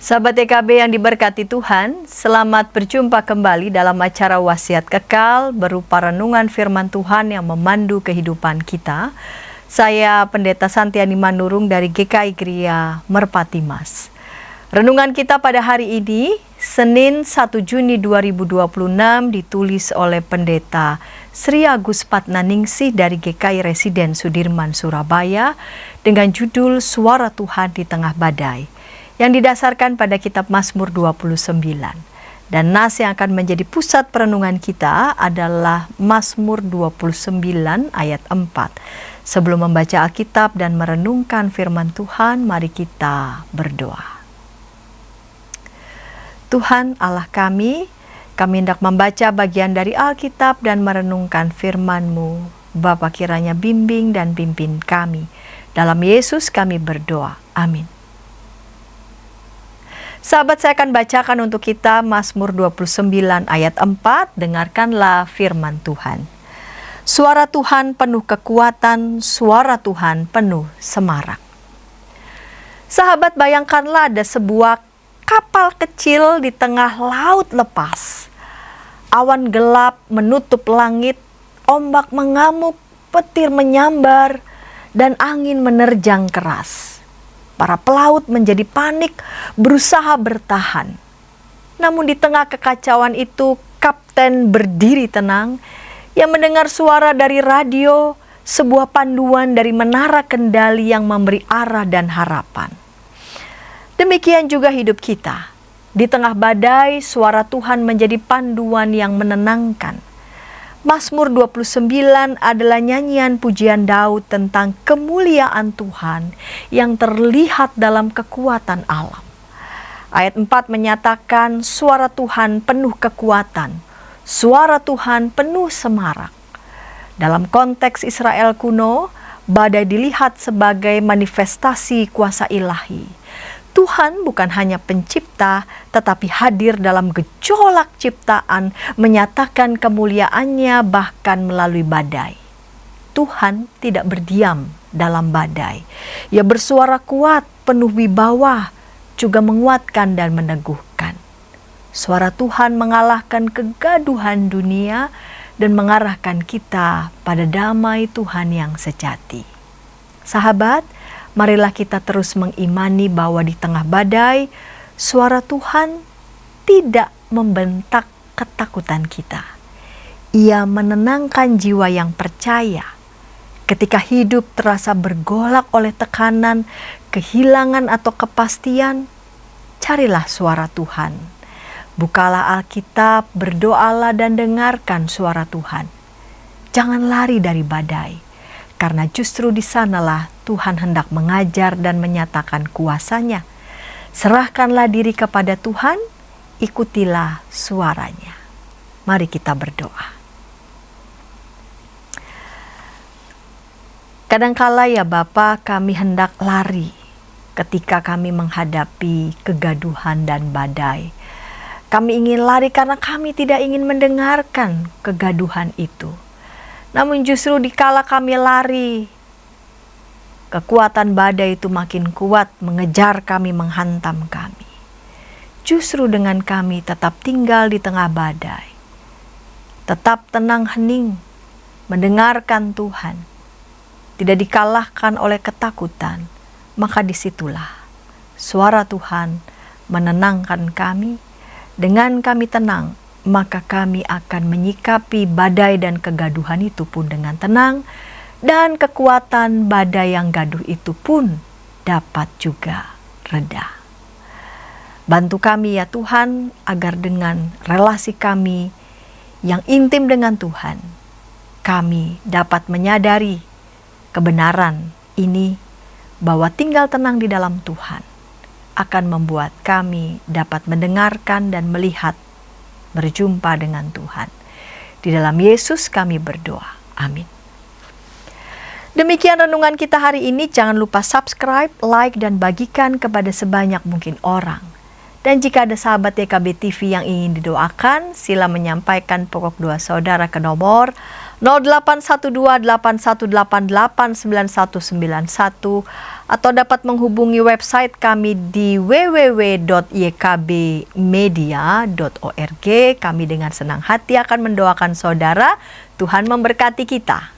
Sahabat EKB yang diberkati Tuhan, selamat berjumpa kembali dalam acara Wasiat Kekal berupa renungan firman Tuhan yang memandu kehidupan kita. Saya Pendeta Santiani Manurung dari GKI Gria Merpati Mas. Renungan kita pada hari ini, Senin 1 Juni 2026, ditulis oleh Pendeta Sri Agus Patnaningsih dari GKI Residen Sudirman, Surabaya, dengan judul Suara Tuhan di Tengah Badai, yang didasarkan pada kitab Mazmur 29. Dan nas yang akan menjadi pusat perenungan kita adalah Mazmur 29 ayat 4. Sebelum membaca Alkitab dan merenungkan firman Tuhan, mari kita berdoa. Tuhan Allah kami hendak membaca bagian dari Alkitab dan merenungkan firman-Mu. Bapa, kiranya bimbing dan pimpin kami. Dalam Yesus kami berdoa. Amin. Sahabat, saya akan bacakan untuk kita Mazmur 29 ayat 4. Dengarkanlah firman Tuhan. Suara Tuhan penuh kekuatan, suara Tuhan penuh semarak. Sahabat, bayangkanlah ada sebuah kapal kecil di tengah laut lepas. Awan gelap menutup langit, ombak mengamuk, petir menyambar, dan angin menerjang keras. Para pelaut menjadi panik, berusaha bertahan. Namun di tengah kekacauan itu, kapten berdiri tenang. Ia mendengar suara dari radio, sebuah panduan dari menara kendali yang memberi arah dan harapan. Demikian juga hidup kita. Di tengah badai, suara Tuhan menjadi panduan yang menenangkan. Mazmur 29 adalah nyanyian pujian Daud tentang kemuliaan Tuhan yang terlihat dalam kekuatan alam. Ayat 4 menyatakan suara Tuhan penuh kekuatan, suara Tuhan penuh semarak. Dalam konteks Israel kuno, badai dilihat sebagai manifestasi kuasa ilahi. Tuhan bukan hanya pencipta, tetapi hadir dalam gejolak ciptaan, menyatakan kemuliaannya bahkan melalui badai. Tuhan tidak berdiam dalam badai. Ia bersuara kuat, penuh wibawa, juga menguatkan dan meneguhkan. Suara Tuhan mengalahkan kegaduhan dunia dan mengarahkan kita pada damai Tuhan yang sejati. Sahabat, marilah kita terus mengimani bahwa di tengah badai, suara Tuhan tidak membentak ketakutan kita. Ia menenangkan jiwa yang percaya. Ketika hidup terasa bergolak oleh tekanan, kehilangan atau kepastian, carilah suara Tuhan. Bukalah Alkitab, berdoalah dan dengarkan suara Tuhan. Jangan lari dari badai, karena justru di sanalah Tuhan hendak mengajar dan menyatakan kuasa-Nya. Serahkanlah diri kepada Tuhan, ikutilah suaranya. Mari kita berdoa. Kadangkala ya Bapa, kami hendak lari ketika kami menghadapi kegaduhan dan badai. Kami ingin lari karena kami tidak ingin mendengarkan kegaduhan itu. Namun justru dikala kami lari, kekuatan badai itu makin kuat mengejar kami, menghantam kami. Justru dengan kami tetap tinggal di tengah badai, tetap tenang hening, mendengarkan Tuhan, tidak dikalahkan oleh ketakutan, maka disitulah suara Tuhan menenangkan kami. Dengan kami tenang, maka kami akan menyikapi badai dan kegaduhan itu pun dengan tenang, dan kekuatan badai yang gaduh itu pun dapat juga reda. Bantu kami ya Tuhan, agar dengan relasi kami yang intim dengan Tuhan, kami dapat menyadari kebenaran ini, bahwa tinggal tenang di dalam Tuhan akan membuat kami dapat mendengarkan dan melihat, berjumpa dengan Tuhan. Di dalam Yesus kami berdoa. Amin. Demikian renungan kita hari ini. Jangan lupa subscribe, like, dan bagikan kepada sebanyak mungkin orang. Dan jika ada sahabat EKB TV yang ingin didoakan, sila menyampaikan pokok doa saudara ke nomor 081281889191 atau dapat menghubungi website kami di www.ykbmedia.org. Kami dengan senang hati akan mendoakan saudara. Tuhan memberkati kita.